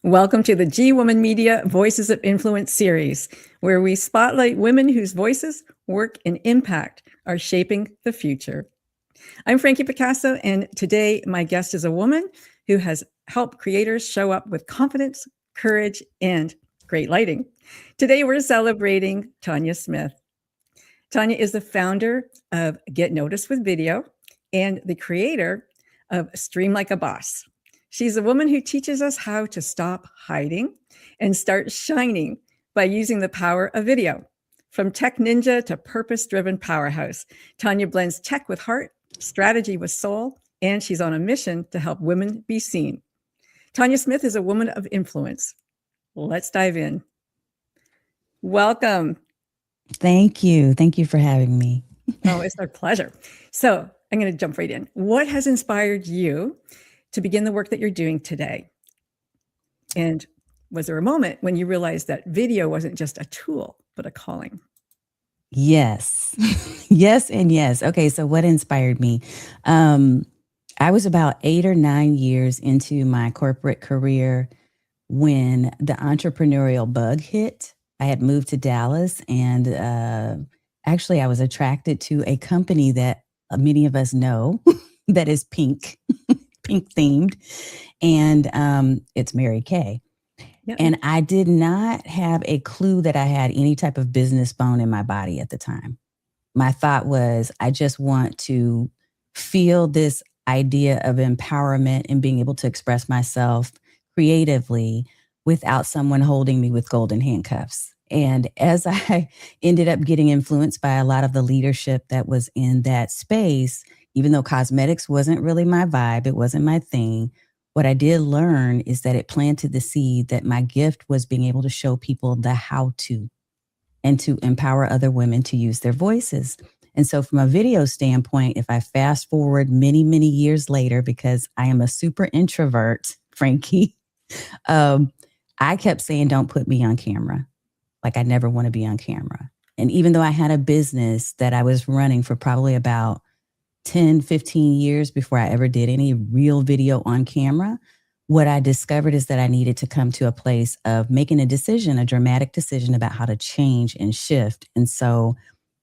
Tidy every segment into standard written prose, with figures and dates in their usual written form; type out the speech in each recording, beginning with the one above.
Welcome to the G Woman Media Voices of Influence series, where we spotlight women whose voices, work, and impact are shaping the future. I'm Frankie Picasso, and today my guest is a woman who has helped creators show up with confidence, courage, and great lighting. Today we're celebrating Tanya Smith. Tanya is the founder of Get Noticed with Video and the creator of Stream Like a Boss. She's a woman who teaches us how to stop hiding and start shining by using the power of video. From tech ninja to purpose-driven powerhouse, Tanya blends tech with heart, strategy with soul, and she's on a mission to help women be seen. Tanya Smith is a woman of influence. Let's dive in. Welcome. Thank you. Thank you for having me. Oh, it's our pleasure. So I'm going to jump right in. What has inspired you to begin the work that you're doing today? And was there a moment when you realized that video wasn't just a tool, but a calling? Yes. Yes and yes. Okay, so what inspired me? I was about 8 or 9 years into my corporate career when the entrepreneurial bug hit. I had moved to Dallas, and actually I was attracted to a company that many of us know that is pink themed, and it's Mary Kay. Yep. And I did not have a clue that I had any type of business bone in my body at the time. My thought was, I just want to feel this idea of empowerment and being able to express myself creatively without someone holding me with golden handcuffs. And as I ended up getting influenced by a lot of the leadership that was in that space, even though cosmetics wasn't really my vibe, it wasn't my thing, what I did learn is that it planted the seed that my gift was being able to show people the how to and to empower other women to use their voices. And so from a video standpoint, if I fast forward many, many years later, because I am a super introvert, Frankie, I kept saying, don't put me on camera. Like, I never want to be on camera. And even though I had a business that I was running for probably about 10, 15 years before I ever did any real video on camera, what I discovered is that I needed to come to a place of making a decision, a dramatic decision about how to change and shift. And so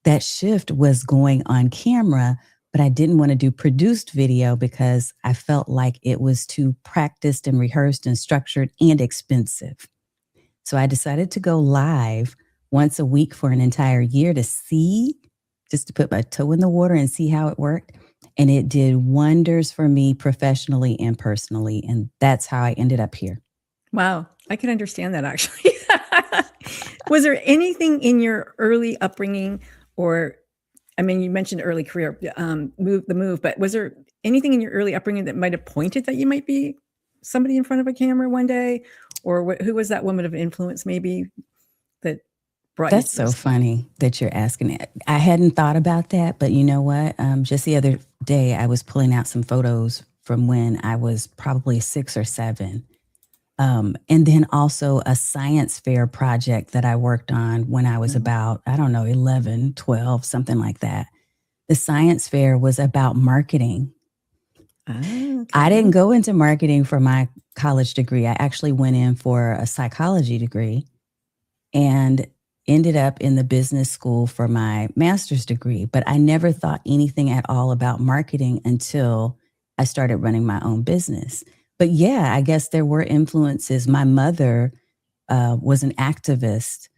that shift was going on camera, but I didn't want to do produced video because I felt like it was too practiced and rehearsed and structured and expensive. So I decided to go live once a week for an entire year to see, just to put my toe in the water and see how it worked. And it did wonders for me professionally and personally. And that's how I ended up here. Wow. I can understand that, actually. Was there anything in your early upbringing, or, I mean, you mentioned early career, move, but was there anything in your early upbringing that might have pointed that you might be somebody in front of a camera one day? Or who was that woman of influence maybe that brought you to That's so funny that you're asking it. I hadn't thought about that, but you know what? Just the other day, I was pulling out some photos from when I was probably 6 or 7. And then also a science fair project that I worked on when I was about, 11, 12, something like that. The science fair was about marketing. Okay. I didn't go into marketing for my college degree. I actually went in for a psychology degree and ended up in the business school for my master's degree. But I never thought anything at all about marketing until I started running my own business. But yeah, I guess there were influences. My mother was an activist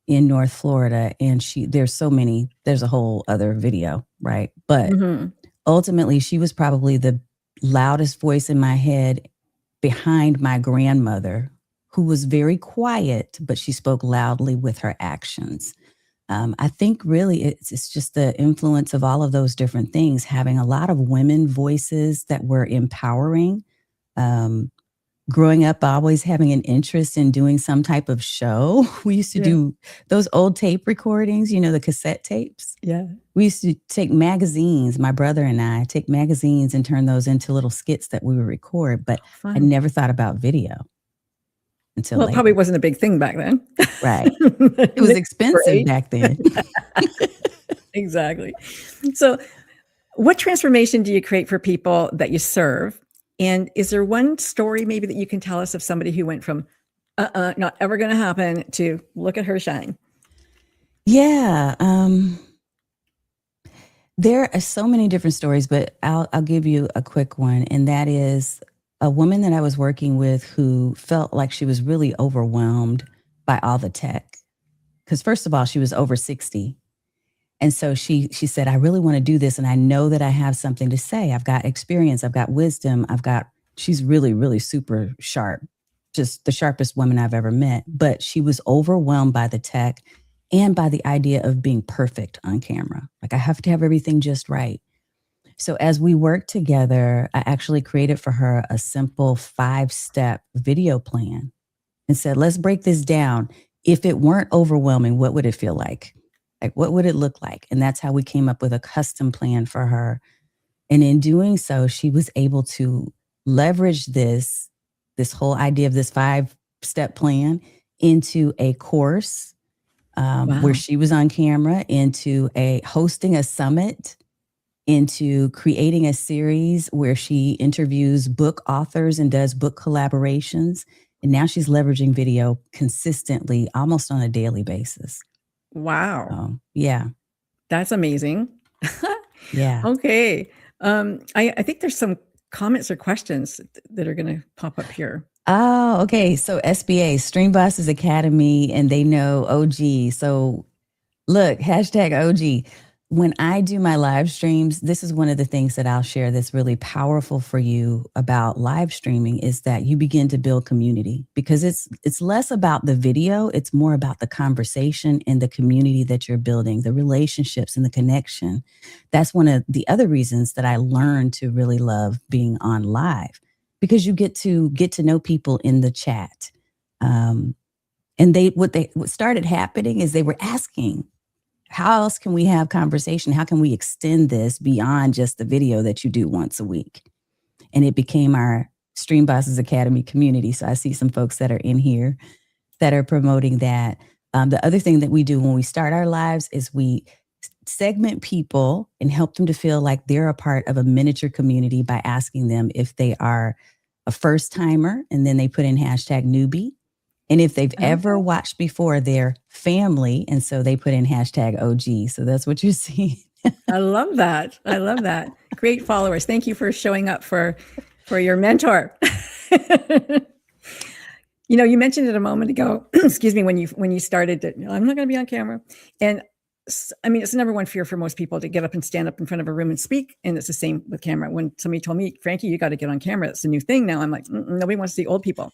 in North Florida, and there's a whole other video, right? But ultimately, she was probably the loudest voice in my head behind my grandmother, who was very quiet, but she spoke loudly with her actions. I think really it's just the influence of all of those different things, having a lot of women voices that were empowering. Growing up, always having an interest in doing some type of show. We used to do those old tape recordings, the cassette tapes. Yeah. We used to take magazines, my brother and I, take magazines and turn those into little skits that we would record. But I never thought about video until later. It probably wasn't a big thing back then. Right. It was expensive back then. Exactly. So what transformation do you create for people that you serve? And is there one story maybe that you can tell us of somebody who went from not ever going to happen to look at her shine? Yeah. There are so many different stories, but I'll give you a quick one. And that is a woman that I was working with who felt like she was really overwhelmed by all the tech. Because first of all, she was over 60. And so she said, I really want to do this. And I know that I have something to say. I've got experience. I've got wisdom. She's really, really super sharp, just the sharpest woman I've ever met. But she was overwhelmed by the tech and by the idea of being perfect on camera. Like, I have to have everything just right. So as we worked together, I actually created for her a simple 5-step video plan and said, let's break this down. If it weren't overwhelming, what would it feel like? Like, what would it look like? And that's how we came up with a custom plan for her. And in doing so, she was able to leverage this whole idea of this 5-step plan into a course where she was on camera, into hosting a summit, into creating a series where she interviews book authors and does book collaborations. And now she's leveraging video consistently, almost on a daily basis. Wow. Yeah. That's amazing. Yeah. Okay. I think there's some comments or questions that are going to pop up here. Oh, okay. So SBA, Stream Bosses Academy, and they know OG. So look, hashtag OG. When I do my live streams, this is one of the things that I'll share that's really powerful for you about live streaming is that you begin to build community, because it's less about the video. It's more about the conversation and the community that you're building, the relationships and the connection. That's one of the other reasons that I learned to really love being on live, because you get to know people in the chat. And what started happening is they were asking, how else can we have conversation? How can we extend this beyond just the video that you do once a week? And it became our Stream Bosses Academy community. So I see some folks that are in here that are promoting that. The other thing that we do when we start our lives is we segment people and help them to feel like they're a part of a miniature community by asking them if they are a first timer, and then they put in hashtag newbie. And if they've ever watched before, their family, and so they put in hashtag OG. So that's what you see. I love that. I love that. Great followers. Thank you for showing up for your mentor. You mentioned it a moment ago, excuse me, when you started that I'm not going to be on camera. And I mean, it's the number one fear for most people to get up and stand up in front of a room and speak. And it's the same with camera. When somebody told me, Frankie, you got to get on camera. It's a new thing now. I'm like, nobody wants to see old people,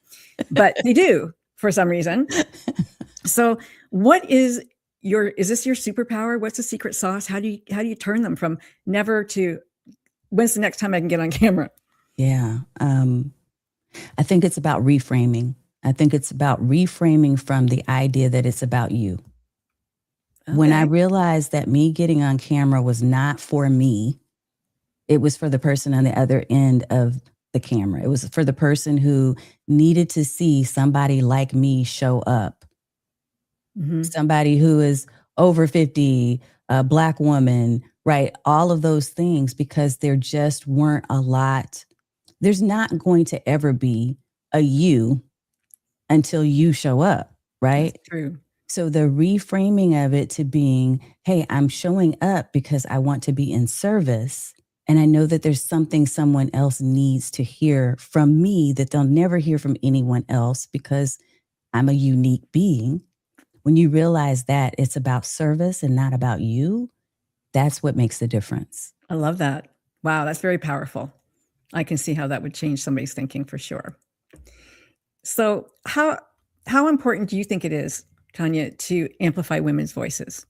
but they do for some reason. So what is this your superpower? What's the secret sauce? How do you turn them from never to when's the next time I can get on camera? Yeah. I think it's about reframing. I think it's about reframing from the idea that it's about you. Okay. When I realized that me getting on camera was not for me, it was for the person on the other end of the camera. It was for the person who needed to see somebody like me show up. Mm-hmm. Somebody who is over 50, a Black woman, right? All of those things, because there just weren't a lot. There's not going to ever be a you until you show up, right? That's true. So the reframing of it to being, hey, I'm showing up because I want to be in service. And I know that there's something someone else needs to hear from me that they'll never hear from anyone else, because I'm a unique being. When you realize that it's about service and not about you, that's what makes the difference. I love that. Wow, that's very powerful. I can see how that would change somebody's thinking for sure. So how important do you think it is, Tanya, to amplify women's voices?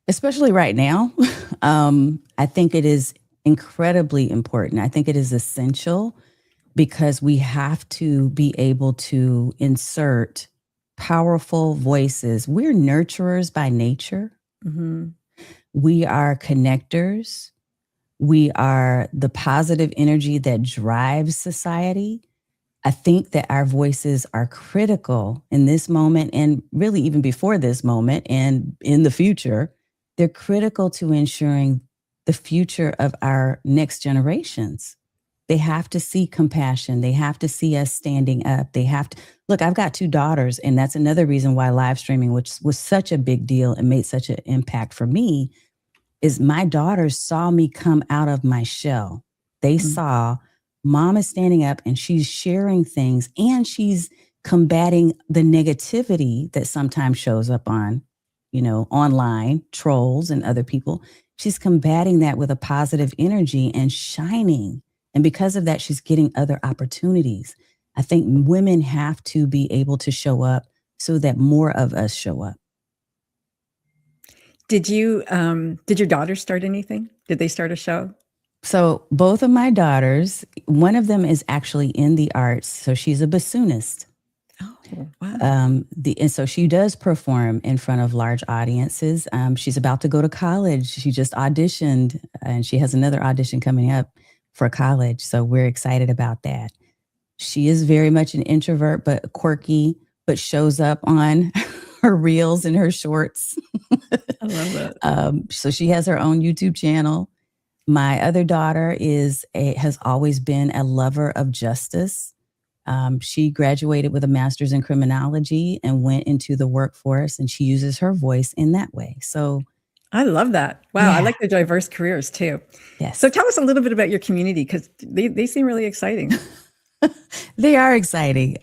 Especially right now, I think it is incredibly important. I think it is essential, because we have to be able to insert powerful voices. We're nurturers by nature. Mm-hmm. We are connectors. We are the positive energy that drives society. I think that our voices are critical in this moment, and really even before this moment and in the future. They're critical to ensuring the future of our next generations. They have to see compassion. They have to see us standing up. They have to look. I've got 2 daughters, and that's another reason why live streaming, which was such a big deal and made such an impact for me, is my daughters saw me come out of my shell. They saw mom is standing up and she's sharing things, and she's combating the negativity that sometimes shows up on, online, trolls and other people. She's combating that with a positive energy and shining. And because of that, she's getting other opportunities. I think women have to be able to show up so that more of us show up. Did your daughters start anything? Did they start a show? So both of my daughters, one of them is actually in the arts. So she's a bassoonist. Oh, wow. And so she does perform in front of large audiences. She's about to go to college. She just auditioned, and she has another audition coming up for college. So we're excited about that. She is very much an introvert, but quirky, but shows up on her reels and her shorts. I love that. So she has her own YouTube channel. My other daughter has always been a lover of justice. She graduated with a master's in criminology and went into the workforce, and she uses her voice in that way. So I love that. Wow. Yeah. I like the diverse careers too. Yes. So tell us a little bit about your community, because they seem really exciting. They are exciting.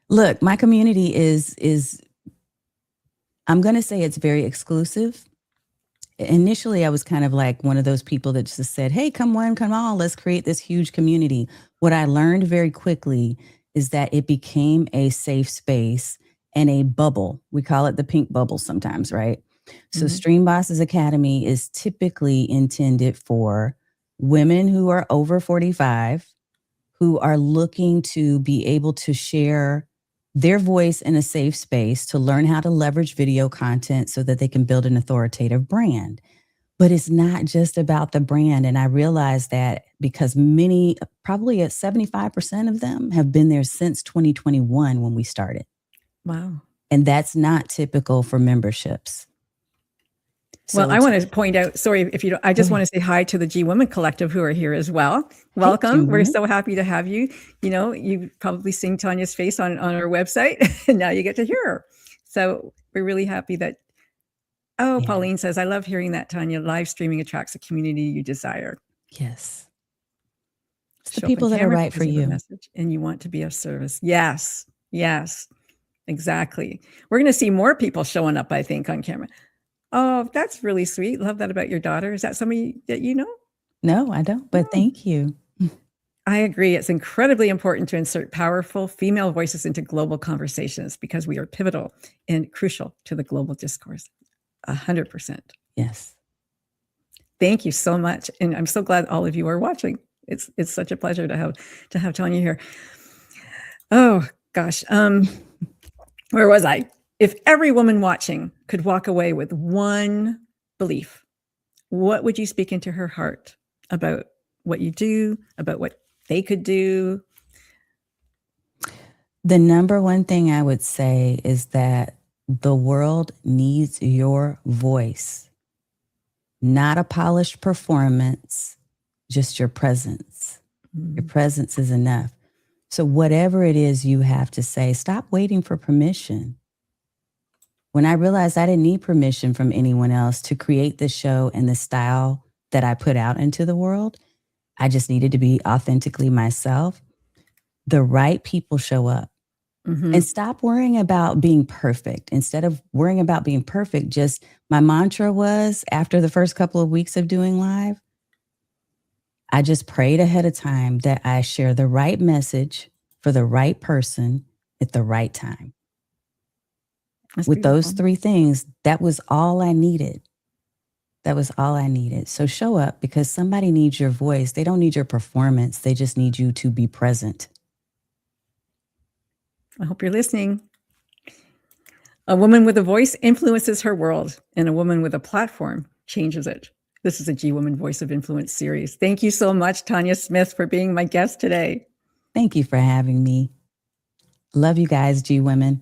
Look, my community is I'm going to say it's very exclusive. Initially, I was kind of like one of those people that just said, hey, come on, let's create this huge community. What I learned very quickly is that it became a safe space and a bubble. We call it the pink bubble sometimes, right? So Stream Bosses Academy is typically intended for women who are over 45, who are looking to be able to share their voice in a safe space, to learn how to leverage video content so that they can build an authoritative brand. But it's not just about the brand. And I realized that because many, probably at 75% of them, have been there since 2021 when we started. Wow. And that's not typical for memberships. Well, I want to point out, sorry if you don't, I just want to say hi to the G Women Collective who are here as well. Welcome. We're so happy to have you. You've probably seen Tanya's face on our website, and now you get to hear her. So we're really happy that, Pauline says, I love hearing that, Tanya. Live streaming attracts a community you desire. Yes. It's the people that are right for you. Message, and you want to be of service. Yes. Yes, exactly. We're going to see more people showing up, I think, on camera. Oh, that's really sweet. Love that about your daughter. Is that somebody that you know? No, I don't, but thank you. I agree. It's incredibly important to insert powerful female voices into global conversations, because we are pivotal and crucial to the global discourse. 100%. Yes. Thank you so much. And I'm so glad all of you are watching. It's such a pleasure to have Tanya here. Oh, gosh. Where was I? If every woman watching could walk away with one belief, what would you speak into her heart about what you do, about what they could do? The number one thing I would say is that the world needs your voice, not a polished performance, just your presence. Your presence is enough. So whatever it is you have to say, stop waiting for permission. When I realized I didn't need permission from anyone else to create the show and the style that I put out into the world, I just needed to be authentically myself. The right people show up. And stop worrying about being perfect. Instead of worrying about being perfect, just my mantra was, after the first couple of weeks of doing live, I just prayed ahead of time that I share the right message for the right person at the right time. That's with beautiful. those 3 things, that was all I needed. That was all I needed. So show up, because somebody needs your voice. They don't need your performance. They just need you to be present. I hope you're listening. A woman with a voice influences her world, and a woman with a platform changes it. This is a G Woman Voice of Influence series. Thank you so much, Tanya Smith, for being my guest today. Thank you for having me. Love you guys, G Women.